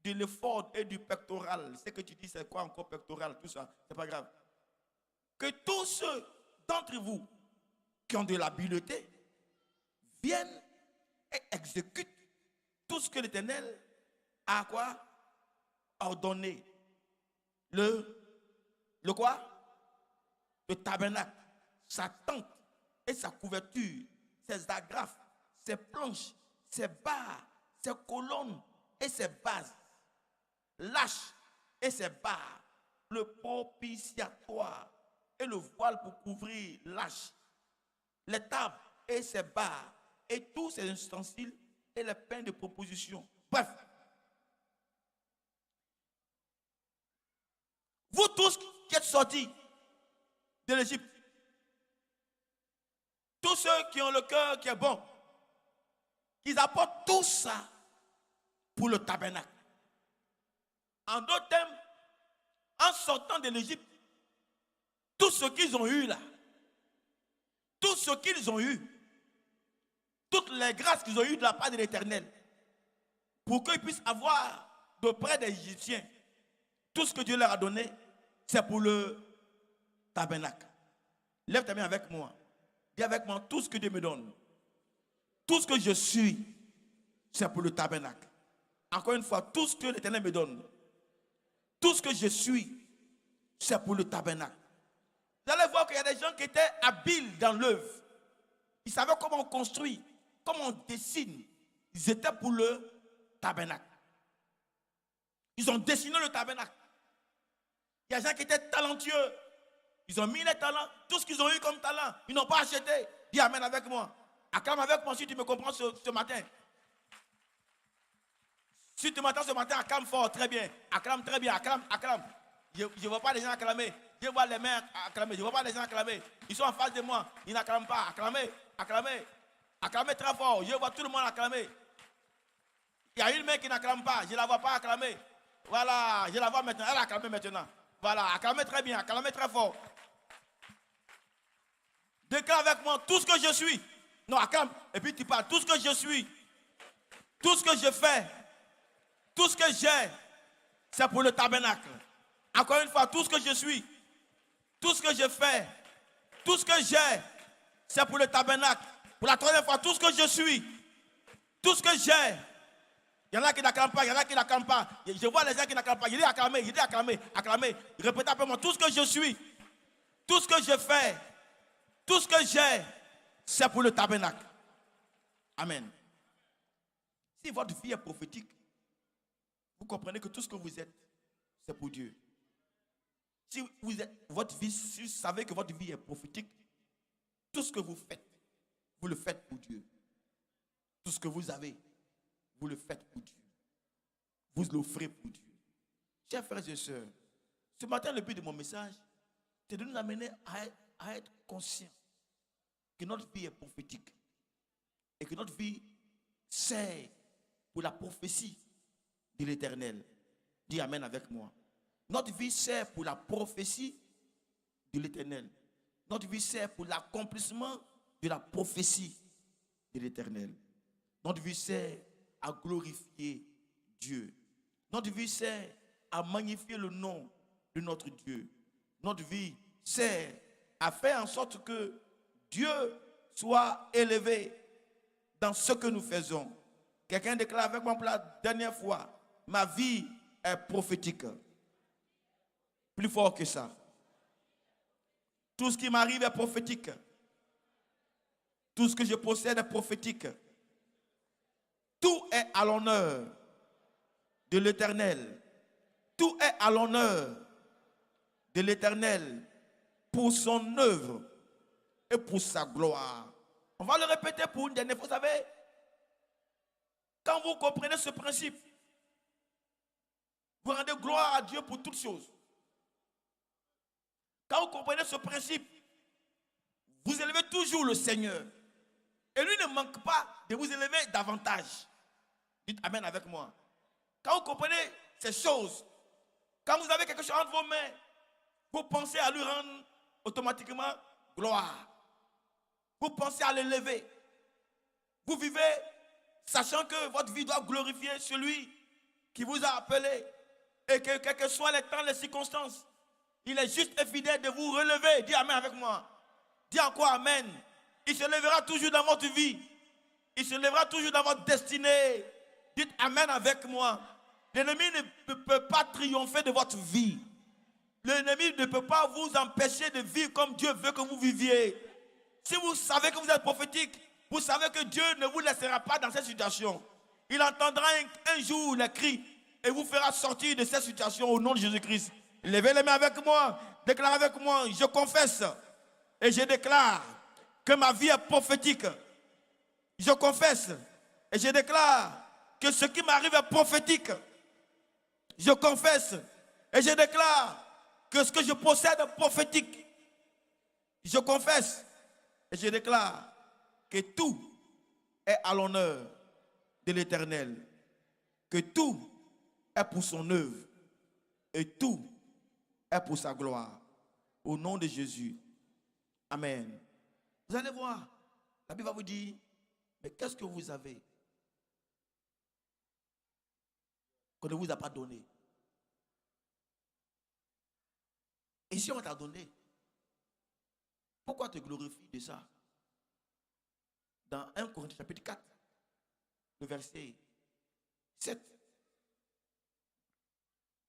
de l'éphod et du pectoral. Ce que tu dis, c'est quoi encore pectoral? Tout ça, c'est pas grave. Que tous ceux d'entre vous qui ont de l'habileté viennent et exécutent tout ce que l'Éternel a quoi? Ordonné. Le quoi? Le tabernacle, sa tente et sa couverture, ses agrafes, ses planches, ses barres, ses colonnes et ses bases, l'arche et ses barres, le propitiatoire et le voile pour couvrir l'arche, les tables et ses barres, et tous ses ustensiles et les pains de proposition. Bref, vous tous qui êtes sortis de l'Égypte, tous ceux qui ont le cœur qui est bon, qu'ils apportent tout ça pour le tabernacle. En d'autres termes, en sortant de l'Égypte, tout ce qu'ils ont eu là, tout ce qu'ils ont eu, toutes les grâces qu'ils ont eues de la part de l'Éternel, pour qu'ils puissent avoir d'auprès des Égyptiens tout ce que Dieu leur a donné, c'est pour le tabernacle. Lève ta main avec moi. Dis avec moi, tout ce que Dieu me donne, tout ce que je suis, c'est pour le tabernacle. Encore une fois, tout ce que l'Éternel me donne, tout ce que je suis, c'est pour le tabernacle. Vous allez voir qu'il y a des gens qui étaient habiles dans l'œuvre. Ils savaient comment on construit, comment on dessine. Ils étaient pour le tabernacle. Ils ont dessiné le tabernacle. Il y a des gens qui étaient talentueux. Ils ont mis les talents, tout ce qu'ils ont eu comme talent, ils n'ont pas acheté. Dis amen avec moi. Acclame avec moi si tu me comprends ce matin. Si tu m'entends ce matin, acclame fort, très bien. Acclame très bien, acclame. Je ne vois pas les gens acclamer. Je vois les mains acclamer. Je ne vois pas les gens acclamer. Ils sont en face de moi. Ils n'acclament pas. Acclamez. Acclamez très fort. Je vois tout le monde acclamer. Il y a une main qui n'acclame pas. Je ne la vois pas acclamer. Voilà, je la vois maintenant. Elle a acclamé maintenant. Voilà, acclamez très bien. Acclamez très fort. Déclare avec moi tout ce que je suis. Non, acclame. Et puis tu parles. Tout ce que je suis, tout ce que je fais, tout ce que j'ai, c'est pour le tabernacle. Encore une fois, tout ce que je suis, tout ce que je fais, tout ce que j'ai, c'est pour le tabernacle. Pour la troisième fois, tout ce que je suis, tout ce que j'ai. Il y en a qui n'acclament pas, il y en a qui n'acclament pas. Je vois les gens qui n'acclament pas. Il dit acclamer, il dit acclamer, acclamer. Répétez après moi, tout ce que je suis, tout ce que je fais, tout ce que j'ai, c'est pour le tabernacle. Amen. Si votre vie est prophétique, vous comprenez que tout ce que vous êtes, c'est pour Dieu. Si vous êtes, votre vie, si vous savez que votre vie est prophétique, tout ce que vous faites, vous le faites pour Dieu. Tout ce que vous avez, vous le faites pour Dieu. Vous l'offrez pour Dieu. Chers frères et sœurs, ce matin, le but de mon message, c'est de nous amener à être conscients que notre vie est prophétique et que notre vie sert pour la prophétie de l'Éternel. Dis Amen avec moi. Notre vie sert pour la prophétie de l'Éternel. Notre vie sert pour l'accomplissement de la prophétie de l'Éternel. Notre vie sert à glorifier Dieu. Notre vie sert à magnifier le nom de notre Dieu. Notre vie sert à faire en sorte que Dieu soit élevé dans ce que nous faisons. Quelqu'un déclare avec moi pour la dernière fois, ma vie est prophétique. Plus fort que ça. Tout ce qui m'arrive est prophétique. Tout ce que je possède est prophétique. Tout est à l'honneur de l'Éternel. Tout est à l'honneur de l'Éternel pour son œuvre et pour sa gloire. On va le répéter pour une dernière fois. Vous savez, quand vous comprenez ce principe, vous rendez gloire à Dieu pour toutes choses. Quand vous comprenez ce principe, vous élevez toujours le Seigneur. Et lui ne manque pas de vous élever davantage. Dites Amen avec moi. Quand vous comprenez ces choses, quand vous avez quelque chose entre vos mains, vous pensez à lui rendre automatiquement gloire. Vous pensez à l'élever. Vous vivez sachant que votre vie doit glorifier celui qui vous a appelé. Et que quels que soient les temps, les circonstances, il est juste et fidèle de vous relever. Dis Amen avec moi. Dis encore Amen. Il se lèvera toujours dans votre vie. Il se lèvera toujours dans votre destinée. Dites Amen avec moi. L'ennemi ne peut pas triompher de votre vie. L'ennemi ne peut pas vous empêcher de vivre comme Dieu veut que vous viviez. Si vous savez que vous êtes prophétique, vous savez que Dieu ne vous laissera pas dans cette situation. Il entendra un jour les cris et vous fera sortir de cette situation au nom de Jésus-Christ. Levez les mains avec moi, déclarez avec moi, je confesse et je déclare que ma vie est prophétique. Je confesse et je déclare que ce qui m'arrive est prophétique. Je confesse et je déclare que ce que je possède est prophétique. Je confesse et je déclare que tout est à l'honneur de l'Éternel. Que tout est pour son œuvre et tout est pour sa gloire. Au nom de Jésus. Amen. Vous allez voir, la Bible va vous dire, mais qu'est-ce que vous avez qu'on ne vous a pas donné? Et si on t'a donné, pourquoi te glorifies de ça? Dans 1 Corinthiens chapitre 4, le verset 7,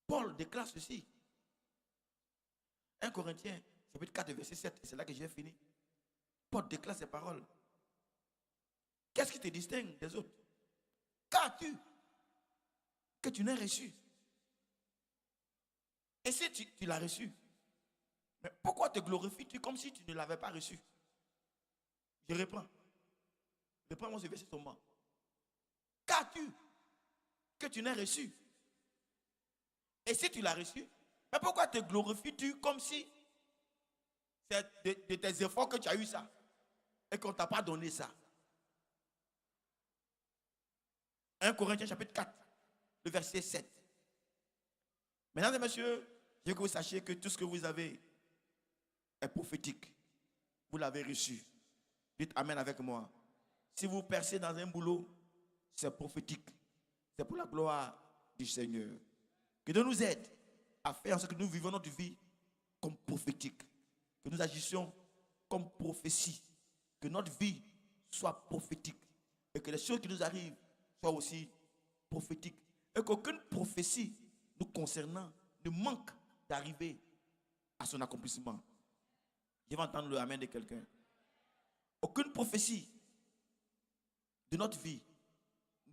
Paul déclare ceci. 1 Corinthiens chapitre 4, verset 7, et c'est là que j'ai fini. Paul déclare ces paroles. Qu'est-ce qui te distingue des autres? Qu'as-tu que tu n'aies reçu? Et si tu l'as reçu, mais pourquoi te glorifies-tu comme si tu ne l'avais pas reçu? Je reprends. Reprends-moi ce verset sur moi. Qu'as-tu que tu n'aies reçu? Et si tu l'as reçu, mais pourquoi te glorifies-tu comme si c'est de tes efforts que tu as eu ça et qu'on ne t'a pas donné ça? 1 Corinthiens chapitre 4, le verset 7. Mesdames et messieurs, je veux que vous sachiez que tout ce que vous avez est prophétique. Vous l'avez reçu. Dites Amen avec moi. Si vous percez dans un boulot, c'est prophétique. C'est pour la gloire du Seigneur. Que Dieu nous aide à faire en sorte que nous vivons notre vie comme prophétique. Que nous agissions comme prophétie. Que notre vie soit prophétique. Et que les choses qui nous arrivent soient aussi prophétiques. Et qu'aucune prophétie nous concernant ne manque d'arriver à son accomplissement. Je vais entendre le amen de quelqu'un. Aucune prophétie de notre vie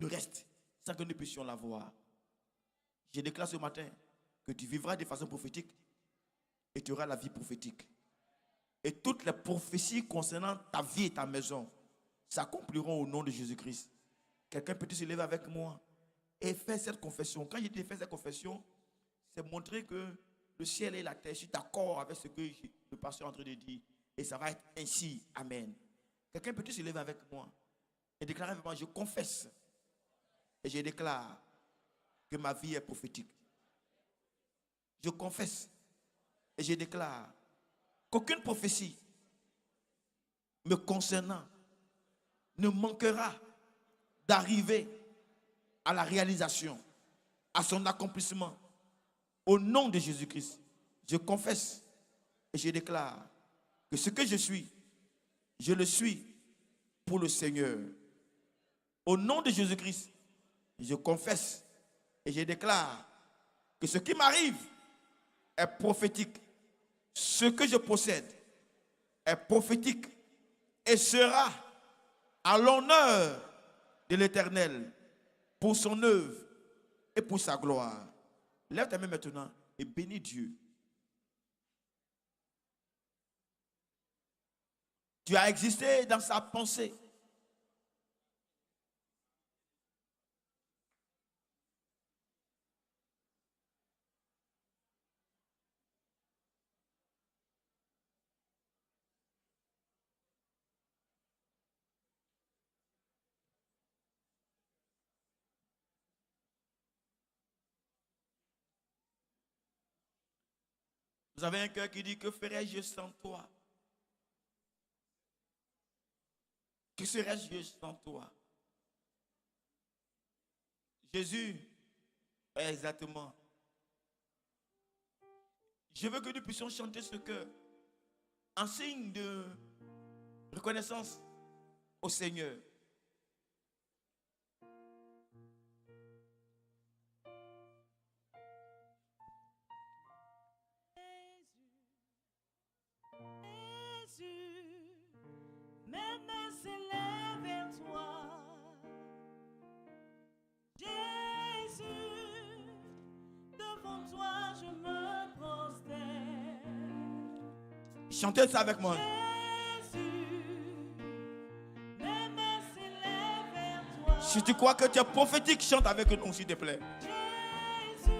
ne reste sans que nous puissions la voir. Je déclare ce matin que tu vivras de façon prophétique et tu auras la vie prophétique. Et toutes les prophéties concernant ta vie et ta maison s'accompliront au nom de Jésus-Christ. Quelqu'un peut se lever avec moi et faire cette confession. Quand je t'ai fait cette confession, c'est montrer que le ciel et la terre sont d'accord avec ce que le pasteur est en train de dire. Et ça va être ainsi. Amen. Quelqu'un peut se lever avec moi et déclarer avec moi, je confesse et je déclare que ma vie est prophétique. Je confesse et je déclare qu'aucune prophétie me concernant ne manquera d'arriver à la réalisation, à son accomplissement. Au nom de Jésus-Christ, je confesse et je déclare que ce que je suis, je le suis pour le Seigneur. Au nom de Jésus-Christ, je confesse et je déclare que ce qui m'arrive est prophétique. Ce que je possède est prophétique et sera à l'honneur de l'Éternel pour son œuvre et pour sa gloire. Lève ta main maintenant et bénis Dieu. Tu as existé dans sa pensée. Vous avez un cœur qui dit, que ferais-je sans toi? Que serais-je sans toi? Jésus est exactement. Je veux que nous puissions chanter ce cœur en signe de reconnaissance au Seigneur. Mes mains s'élèvent vers toi, Jésus, devant toi je me prosterne. Chantez ça avec moi. Jésus, mes mains s'élèvent vers toi. Si tu crois que tu es prophétique, chante avec nous s'il te plaît. Jésus,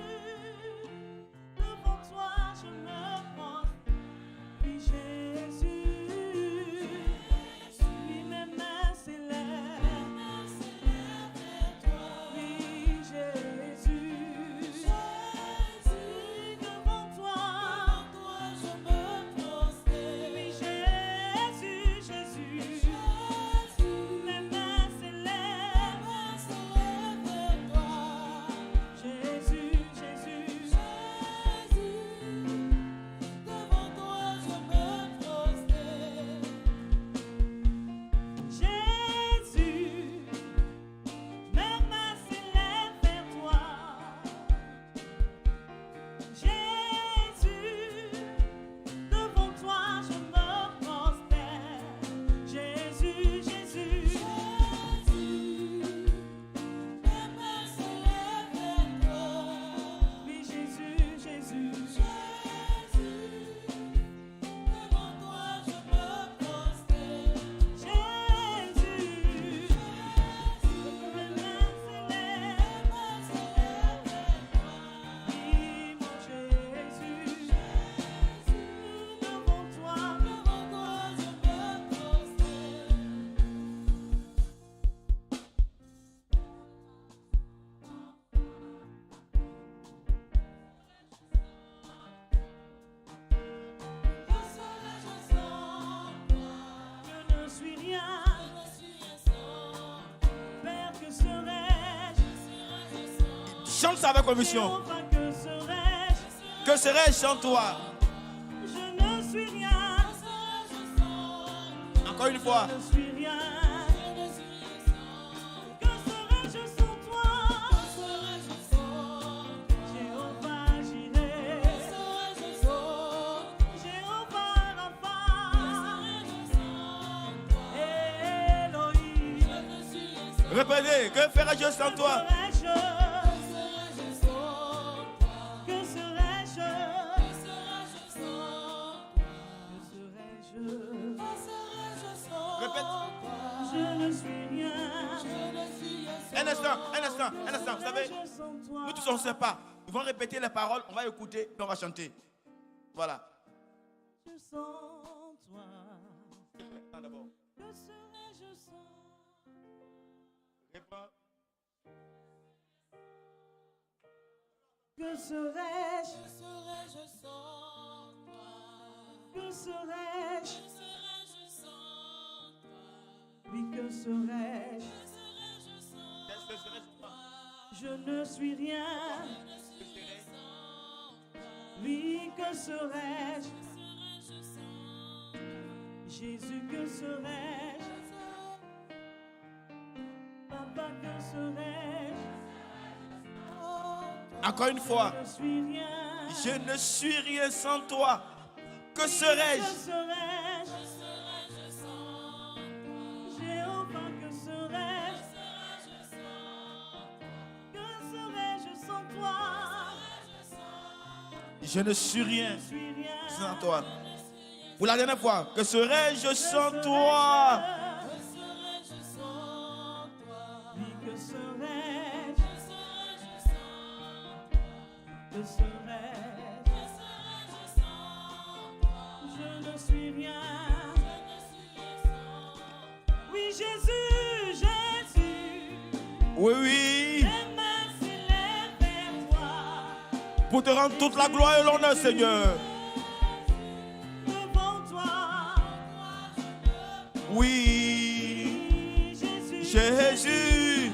devant toi je me prosterne. Oui, Jésus. Chante ça avec conviction. Jéhovah, que serais-je? Que serais-je sans toi? Je ne suis rien. Encore une fois. Je ne suis rien. Que serais-je sans toi? Jéhovah, j'irai. Jéhovah, Rapha. Elohim. Répétez, que ferais-je sans toi? Que serais-je? Répète. Je ne suis rien. Un instant. Vous savez, nous tous on ne sait pas. Ils vont répéter les paroles, on va écouter, puis on va chanter. Voilà. Je sens toi. D'abord. Que serais-je sans? Réponds. Que serais-je? Que serais-je? Que serais-je sans toi? Oui, que serais-je? Qu'est-ce que serais-je pas? Je ne suis rien. Oui, que serais-je? Jésus, que serais-je? Papa, que serais-je? Encore une fois. Je ne suis rien. Je ne suis rien sans toi. Que Que serais-je? serais-je? Jéhovah, que serais-je? Que serais-je sans toi? Je ne suis rien Je suis rien. sans toi. Pour la dernière fois. Que serais-je sans toi? Oui, que serais-je? Que serais-je? Je ne suis rien. Oui, Jésus, Jésus, Oui. mes mains s'élèvent vers toi. Pour te rendre toute la gloire et l'honneur, Seigneur. Devant toi, Oui. oui, Jésus, Jésus.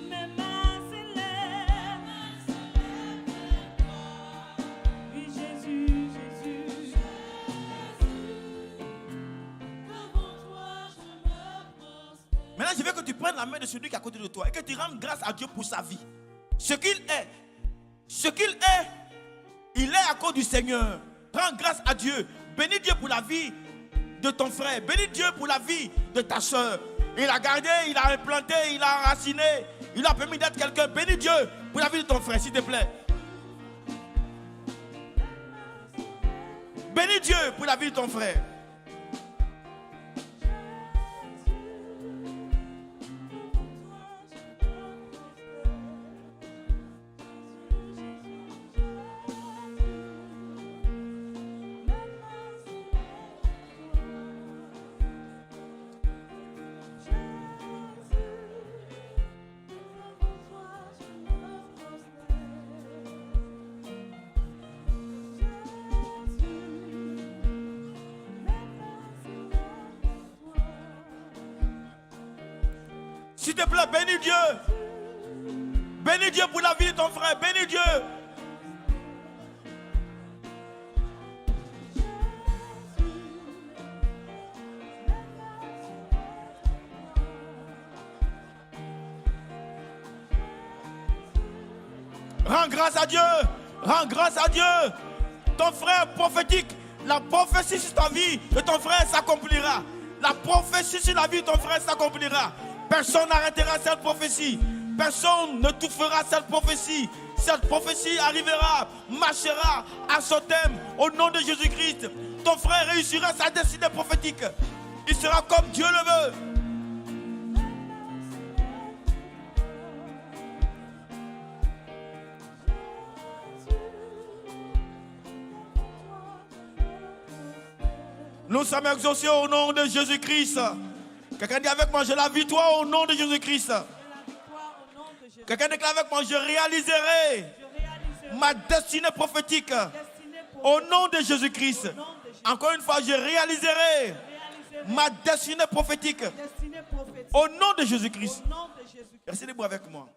mes mains s'élèvent. Oui, Jésus, Jésus, devant toi je me prosterne. Maintenant, je veux que tu prennes la main de celui qui est à côté de toi et que tu rendes grâce à Dieu pour sa vie. Ce qu'il est, il est à cause du Seigneur. Rends grâce à Dieu. Bénis Dieu pour la vie de ton frère. Bénis Dieu pour la vie de ta soeur. Il a gardé, il a implanté, il a enraciné. Il a permis d'être quelqu'un. Bénis Dieu pour la vie de ton frère, s'il te plaît. Bénis Dieu pour la vie de ton frère. S'il te plaît, bénis Dieu. Bénis Dieu pour la vie de ton frère. Bénis Dieu. Rends grâce à Dieu. Rends grâce à Dieu. Ton frère prophétique, la prophétie sur ta vie de ton frère s'accomplira. La prophétie sur la vie de ton frère s'accomplira. Personne n'arrêtera cette prophétie. Personne ne touchera cette prophétie. Cette prophétie arrivera, marchera à son thème au nom de Jésus-Christ. Ton frère réussira sa destinée prophétique. Il sera comme Dieu le veut. Nous sommes exaucés au nom de Jésus-Christ. Quelqu'un dit avec moi, j'ai la victoire au nom de Jésus-Christ. Quelqu'un déclare avec moi, je réaliserai ma destinée prophétique au nom de Jésus-Christ. Encore une fois, je réaliserai ma destinée prophétique au nom de Jésus-Christ. Restez debout avec moi.